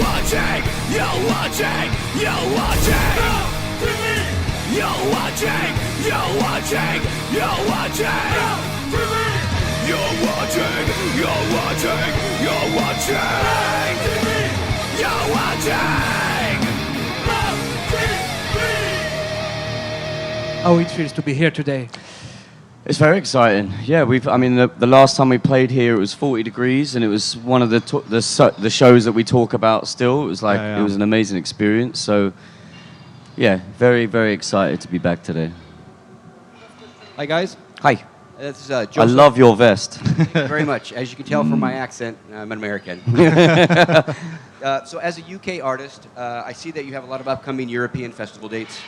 watching, you're watching, you're watching. You're watching, you're watching, you're watching. You're watching, you're watching, you're watching. You're watching. How it feels to be here today. It's very exciting. Yeah, I mean, the last time we played here, it was 40 degrees, and it was one of the shows that we talk about still. It was like, It was an amazing experience. So, yeah, very, very excited to be back today. Hi, guys. Hi. This is I Joseph. love your vest. Thank you very much. As you can tell from my accent, I'm an American. So as a UK artist, I see that you have a lot of upcoming European festival dates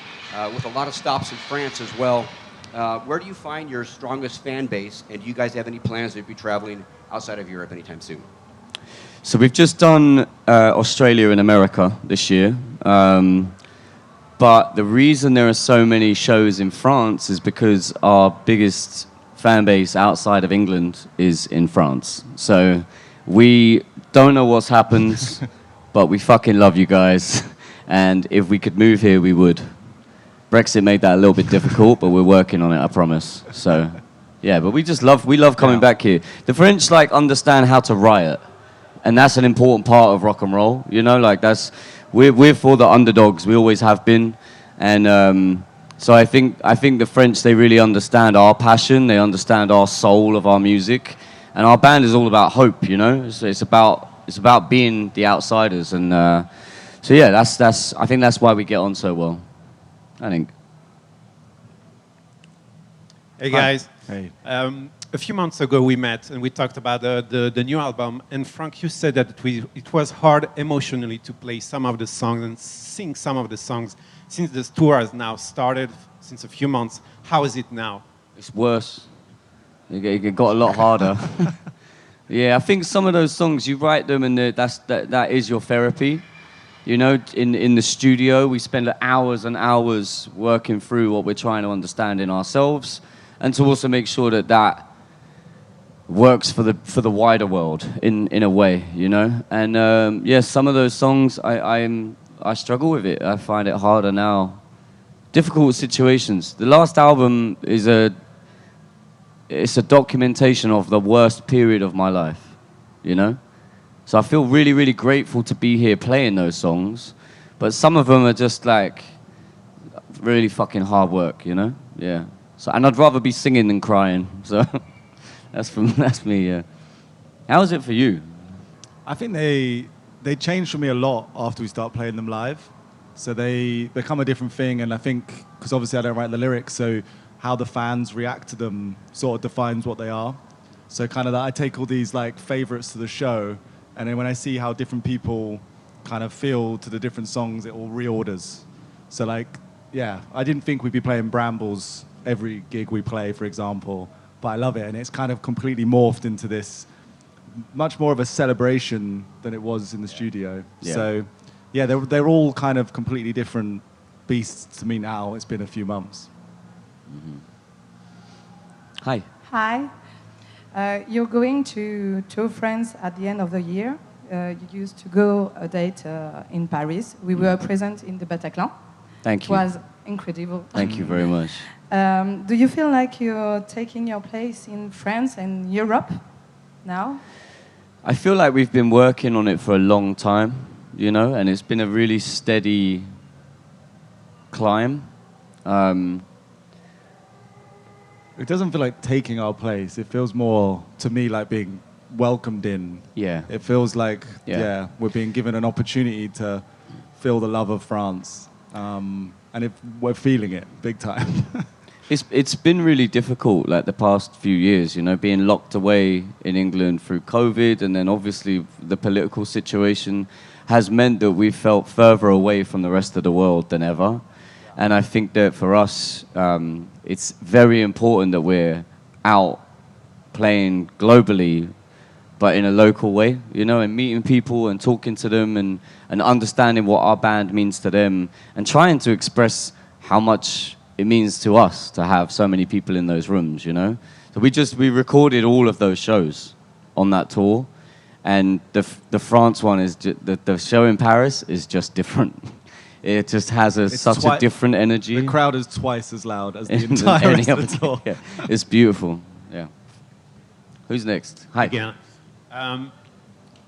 with a lot of stops in France as well. Where do you find your strongest fan base, and do you guys have any plans to be traveling outside of Europe anytime soon? So we've just done Australia and America this year. But the reason there are so many shows in France is because our biggest fan base outside of England is in France. So we don't know what's happened, but we fucking love you guys. And if we could move here, we would. Brexit made that a little bit difficult, but we're working on it, I promise. So, yeah, but we love coming back here. The French, like, understand how to riot. And that's an important part of rock and roll, you know? Like, we're for the underdogs, we always have been. And so I think the French, they really understand our passion, they understand our soul of our music. And our band is all about hope, you know? It's about being the outsiders. And so, yeah, I think that's why we get on so well. I think. Hey guys. Hey. A few months ago we met and we talked about the new album, and Frank, you said that it was hard emotionally to play some of the songs and sing some of the songs. Since this tour has now started, since a few months, how is it now? It's worse. It got a lot harder. Yeah, I think some of those songs, you write them and that is your therapy. You know, in the studio, we spend hours and hours working through what we're trying to understand in ourselves, and to also make sure that works for the wider world in a way, you know. And yeah, some of those songs, I struggle with it. I find it harder now. Difficult situations. The last album is a documentation of the worst period of my life, you know. So I feel really, really grateful to be here playing those songs. But some of them are just like really fucking hard work, you know? Yeah. So, and I'd rather be singing than crying. So that's me, yeah. How is it for you? I think they changed for me a lot after we start playing them live. So they become a different thing. And I think, because obviously I don't write the lyrics, so how the fans react to them sort of defines what they are. So kind of that I take all these like favorites to the show, and then when I see how different people kind of feel to the different songs, it all reorders. So like, yeah, I didn't think we'd be playing Brambles every gig we play, for example, but I love it. And it's kind of completely morphed into this much more of a celebration than it was in the studio. Yeah. So yeah, they're all kind of completely different beasts to me now. It's been a few months. Mm-hmm. Hi. Hi. You're going to tour France at the end of the year. You used to go a date in Paris. We were present in the Bataclan. Thank you. It was incredible. Thank you very much. Do you feel like you're taking your place in France and Europe now? I feel like we've been working on it for a long time, you know, and it's been a really steady climb. It doesn't feel like taking our place. It feels more, to me, like being welcomed in. Yeah. It feels like, Yeah. we're being given an opportunity to feel the love of France. And we're feeling it big time. It's been really difficult, like the past few years, you know, being locked away in England through COVID, and then obviously the political situation has meant that we've felt further away from the rest of the world than ever. And I think that for us, it's very important that we're out playing globally, but in a local way, you know, and meeting people and talking to them and understanding what our band means to them and trying to express how much it means to us to have so many people in those rooms, you know. So we recorded all of those shows on that tour, And the France one is the show in Paris is just different. It just has such a different energy. The crowd is twice as loud as the entire rest of the tour. Yeah. It's beautiful. Yeah. Who's next? Hi. Again.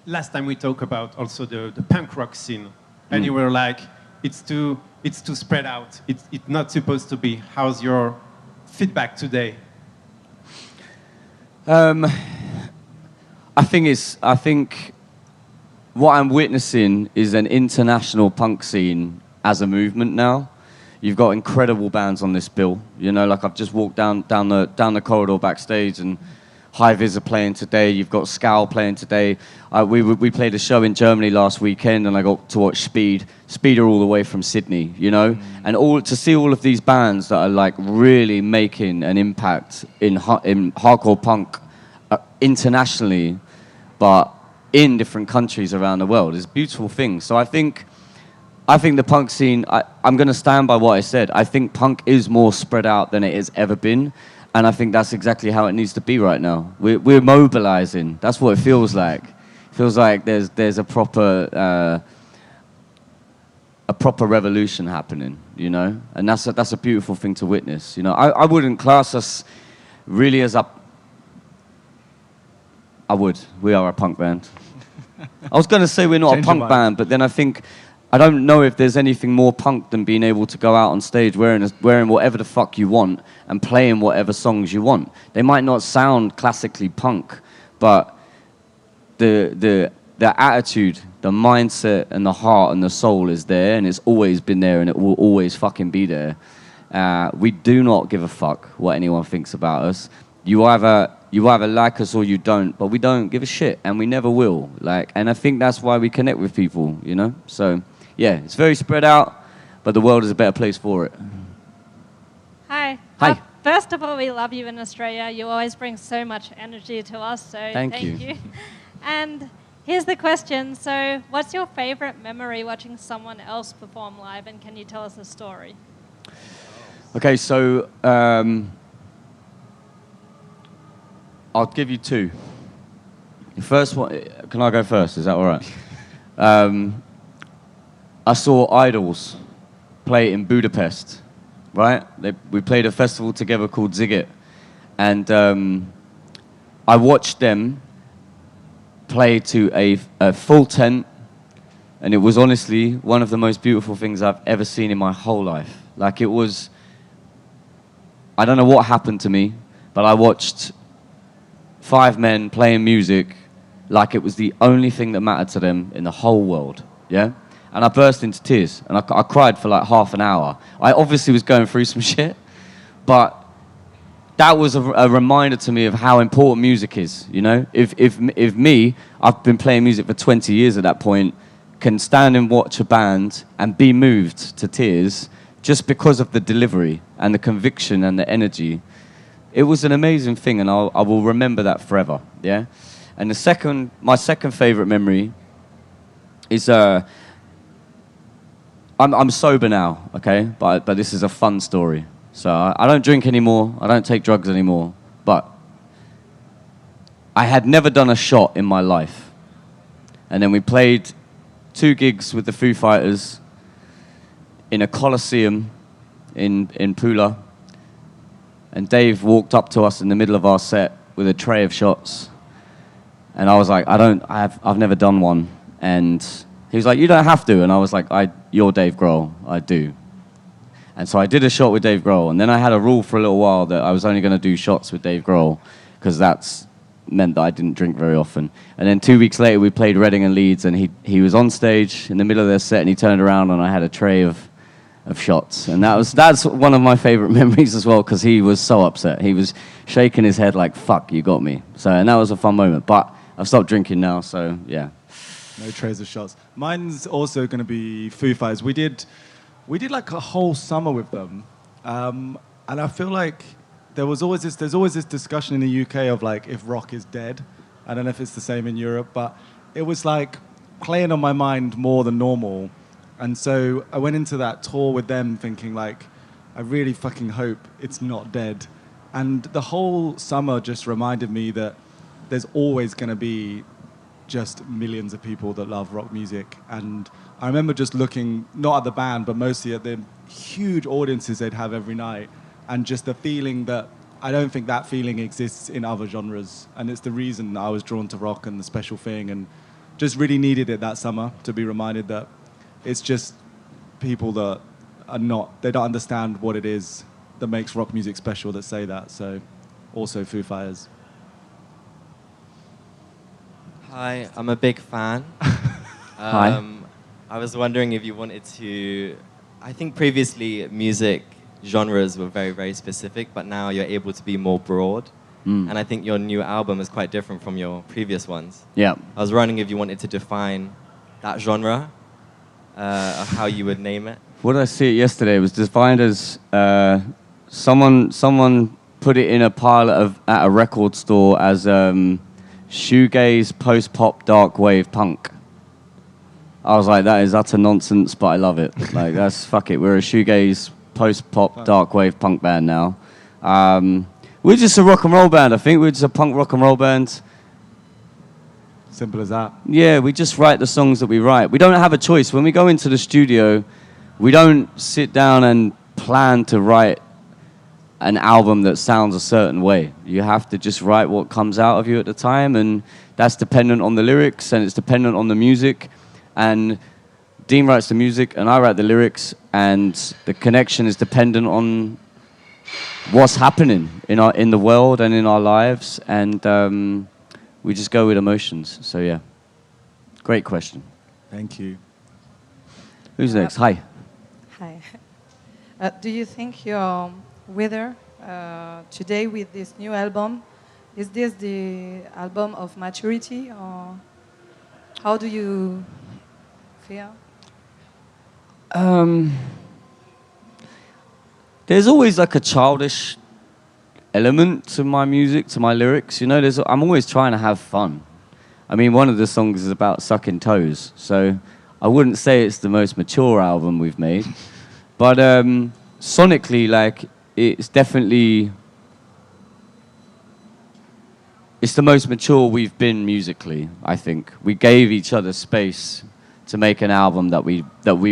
Last time we talked about also the punk rock scene, and you were like, it's too spread out. It's not supposed to be. How's your feedback today? I think what I'm witnessing is an international punk scene as a movement now. You've got incredible bands on this bill. You know, like I've just walked down the corridor backstage, and High Vis are playing today. You've got Scowl playing today. We played a show in Germany last weekend, and I got to watch Speed. Speed are all the way from Sydney, you know, and to see all of these bands that are like really making an impact in hardcore punk internationally, but in different countries around the world is a beautiful thing. So I think the punk scene, I'm going to stand by what I said. I think punk is more spread out than it has ever been. And I think that's exactly how it needs to be right now. We're mobilizing. That's what it feels like. It feels like there's a proper revolution happening, you know? And that's a beautiful thing to witness, you know? I wouldn't class us really as we are a punk band. I was going to say we're not a punk band, but then I don't know if there's anything more punk than being able to go out on stage wearing whatever the fuck you want and playing whatever songs you want. They might not sound classically punk, but the attitude, the mindset, and the heart and the soul is there, and it's always been there, and it will always fucking be there. We do not give a fuck what anyone thinks about us. You either like us or you don't, but we don't give a shit, and we never will. And I think that's why we connect with people, you know? So, yeah, it's very spread out, but the world is a better place for it. Hi. Hi. First of all, we love you in Australia. You always bring so much energy to us, so thank you. And here's the question. So, what's your favorite memory watching someone else perform live, and can you tell us a story? Okay, so I'll give you two. The first one, can I go first? Is that all right? I saw Idols play in Budapest, right? We played a festival together called Ziggit, and I watched them play to a full tent, and it was honestly one of the most beautiful things I've ever seen in my whole life. Like, it was, I don't know what happened to me, but I watched 5 men playing music like it was the only thing that mattered to them in the whole world, yeah? And I burst into tears, and I cried for like half an hour. I obviously was going through some shit, but that was a reminder to me of how important music is, you know? If me, I've been playing music for 20 years at that point, can stand and watch a band and be moved to tears just because of the delivery and the conviction and the energy, it was an amazing thing, and I will remember that forever, yeah? And my second favorite memory is, I'm sober now, okay? But this is a fun story. So I don't drink anymore, I don't take drugs anymore, but I had never done a shot in my life. And then we played 2 gigs with the Foo Fighters in a Coliseum in Pula. And Dave walked up to us in the middle of our set with a tray of shots. And I was like, I've never done one. And he was like, you don't have to. And I was like, you're Dave Grohl, I do. And so I did a shot with Dave Grohl. And then I had a rule for a little while that I was only going to do shots with Dave Grohl, because that's meant that I didn't drink very often. And then 2 weeks later, we played Reading and Leeds, and he was on stage in the middle of their set, and he turned around, and I had a tray of shots. And that's one of my favorite memories as well, because he was so upset. He was shaking his head like, fuck, you got me. So, and that was a fun moment. But I've stopped drinking now, so yeah. No trays of shots. Mine's also going to be Foo Fighters. We did like a whole summer with them, and I feel like there's always this discussion in the UK of like if rock is dead. I don't know if it's the same in Europe, but it was like playing on my mind more than normal. And so I went into that tour with them thinking like, I really fucking hope it's not dead. And the whole summer just reminded me that there's always going to be just millions of people that love rock music. And I remember just looking, not at the band, but mostly at the huge audiences they'd have every night, and just the feeling that I don't think that feeling exists in other genres. And it's the reason I was drawn to rock and the special thing, and just really needed it that summer to be reminded that it's just people that are not, they don't understand what it is that makes rock music special that say that. So also Foo Fighters. Hi, I'm a big fan. Hi. I was wondering if you wanted to... I think previously music genres were very, very specific, but now you're able to be more broad. And I think your new album is quite different from your previous ones. Yeah. I was wondering if you wanted to define that genre, or how you would name it. What did I see it yesterday? It was defined as someone put it in a pile at a record store as shoegaze, post-pop, dark wave punk. I was like, that is utter nonsense, but I love it. Like, that's, fuck it. We're a shoegaze, post-pop, dark wave punk band now. We're just a rock and roll band, I think. We're just a punk rock and roll band. Simple as that. Yeah, we just write the songs that we write. We don't have a choice. When we go into the studio, we don't sit down and plan to write an album that sounds a certain way. You have to just write what comes out of you at the time, and that's dependent on the lyrics, and it's dependent on the music. And Dean writes the music, and I write the lyrics, and the connection is dependent on what's happening in the world and in our lives, and we just go with emotions. So yeah, great question. Thank you. Who's next? Hi. Hi. Do you think your weather today with this new album, is this the album of maturity, or how do you feel? There's always like a childish element to my music, to my lyrics. You know, I'm always trying to have fun. I mean, one of the songs is about sucking toes, so I wouldn't say it's the most mature album we've made. But sonically, like, it's definitely... It's the most mature we've been musically, I think. We gave each other space to make an album that we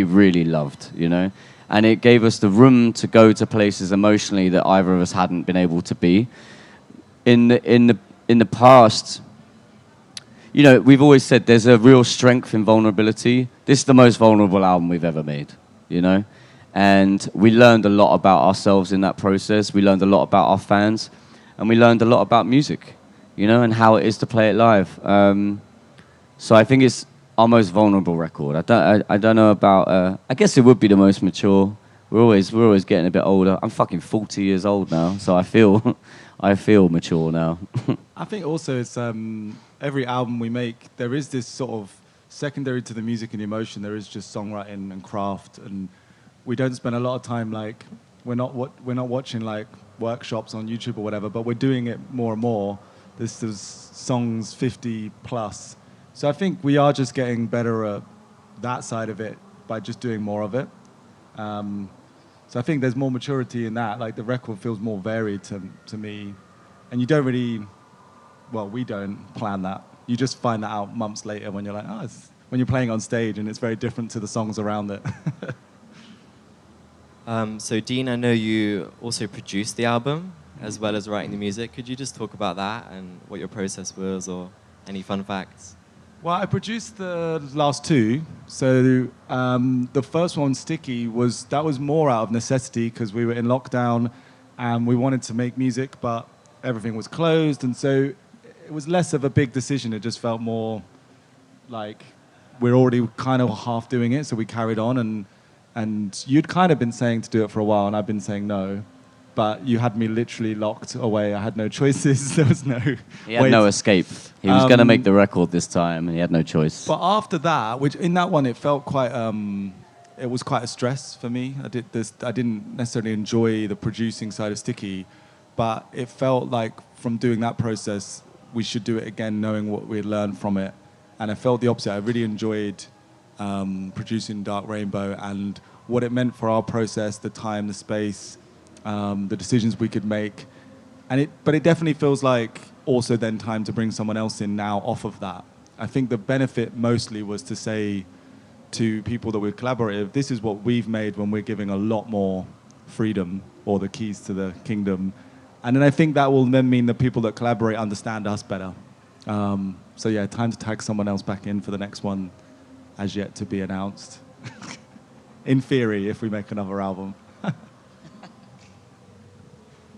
really loved, you know? And it gave us the room to go to places emotionally that either of us hadn't been able to be. In the past, you know, we've always said there's a real strength in vulnerability. This is the most vulnerable album we've ever made, you know? And we learned a lot about ourselves in that process. We learned a lot about our fans. And we learned a lot about music, you know, and how it is to play it live. So I think it's our most vulnerable record. I don't know about... I guess it would be the most mature. We're always getting a bit older. I'm fucking 40 years old now, so I feel I feel mature now. I think also it's every album we make, there is this sort of secondary to the music and the emotion. There is just songwriting and craft, and we don't spend a lot of time like we're not watching like workshops on YouTube or whatever, but we're doing it more and more. This is songs 50 plus. So I think we are just getting better at that side of it by just doing more of it. So I think there's more maturity in that. Like the record feels more varied to me. And you don't really, well, we don't plan that. You just find that out months later when you're like, oh, when you're playing on stage and it's very different to the songs around it. So Dean, I know you also produced the album as well as writing the music. Could you just talk about that and what your process was, or any fun facts? Well, I produced the last two. So the first one, Sticky, was more out of necessity because we were in lockdown and we wanted to make music, but everything was closed. And so it was less of a big decision. It just felt more like we're already kind of half doing it. So we carried on. And you'd kind of been saying to do it for a while, and I've been saying no. But you had me literally locked away. I had no choices. There was no... He had no escape. He was going to make the record this time, and he had no choice. But after that, which in that one, it felt quite... it was quite a stress for me. I didn't necessarily enjoy the producing side of Sticky, but it felt like from doing that process, we should do it again, knowing what we'd learned from it. And I felt the opposite. I really enjoyed producing Dark Rainbow and what it meant for our process, the time, the space, the decisions we could make. But it definitely feels like also then time to bring someone else in now off of that. I think the benefit mostly was to say to people that we've collaborated with, this is what we've made when we're giving a lot more freedom or the keys to the kingdom. And then I think that will then mean that people that collaborate understand us better. So yeah, time to tag someone else back in for the next one, as yet to be announced. In theory, if we make another album.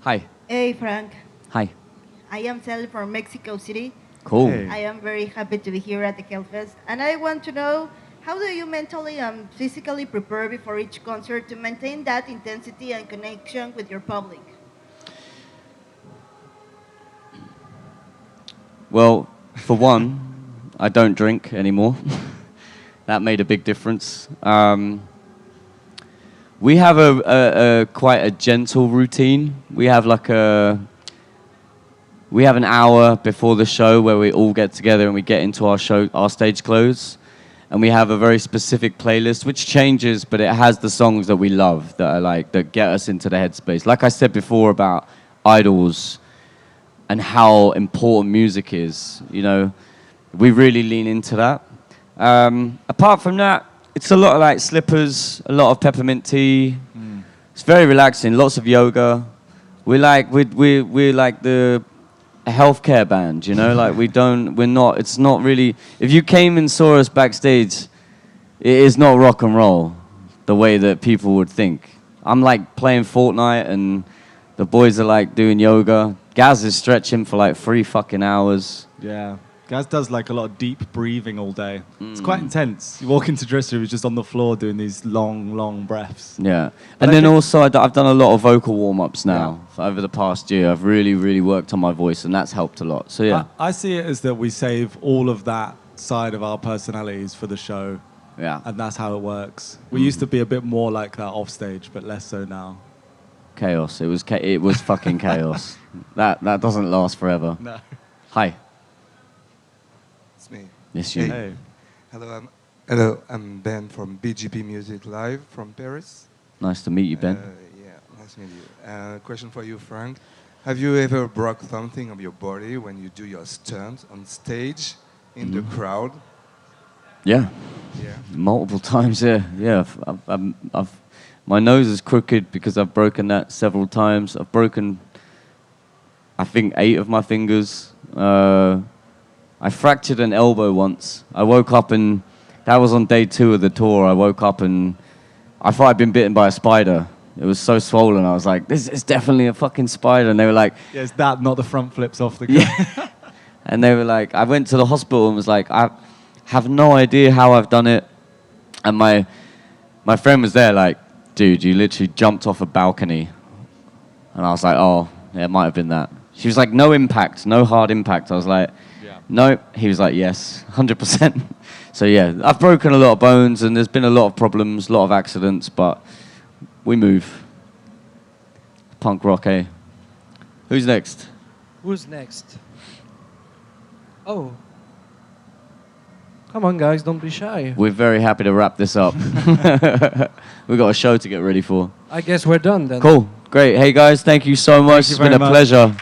Hi. Hey, Frank. Hi. I am Sally from Mexico City. Cool. Hey. I am very happy to be here at the Hellfest. And I want to know, how do you mentally and physically prepare before each concert to maintain that intensity and connection with your public? Well, for one, I don't drink anymore. That made a big difference. We have a quite a gentle routine. We have an hour before the show where we all get together and we get into our stage clothes, and we have a very specific playlist which changes, but it has the songs that we love that get us into the headspace. Like I said before about idols and how important music is, we really lean into that. Apart from that, it's a lot of like slippers, a lot of peppermint tea. It's very relaxing. Lots of yoga. We're like the healthcare band, It's not really. If you came and saw us backstage, it is not rock and roll, the way that people would think. I'm like playing Fortnite and the boys are like doing yoga. Gaz is stretching for like 3 fucking hours. Yeah. Gaz does like a lot of deep breathing all day. It's quite intense. You walk into dressing room, he's just on the floor doing these long, long breaths. Yeah. But And I then think- also I've done a lot of vocal warm-ups now over the past year. I've really, really worked on my voice and that's helped a lot. So yeah. I see it as that we save all of that side of our personalities for the show. Yeah. And that's how it works. We used to be a bit more like that off stage, but less so now. Chaos. It was fucking chaos. That doesn't last forever. No. Hi. It's me. Yes, you. Hey. Hello, I'm Ben from BGP Music Live from Paris. Nice to meet you, Ben. Yeah, nice to meet you. Question for you, Frank. Have you ever broke something of your body when you do your stunt on stage in the crowd? Yeah. Yeah. Multiple times, yeah. Yeah. My nose is crooked because I've broken that several times. I've broken, I think, 8 of my fingers. I fractured an elbow once. I woke up and that was on day 2 of the tour. I woke up and I thought I'd been bitten by a spider. It was so swollen. I was like, this is definitely a fucking spider. And they were like... Yeah, it's that, not the front flips off the gun. Yeah. And they were like, I went to the hospital and was like, I have no idea how I've done it. And my friend was there like, dude, you literally jumped off a balcony. And I was like, oh, yeah, it might have been that. She was like, no impact, no hard impact. I was like, no. He was like, yes, 100%. So yeah, I've broken a lot of bones and there's been a lot of problems, a lot of accidents, but we move. Punk rock, eh? Who's next? Who's next? Oh. Come on, guys, don't be shy. We're very happy to wrap this up. We've got a show to get ready for. I guess we're done then. Cool. Great. Hey, guys, thank you so much. you It's been very a much. pleasure.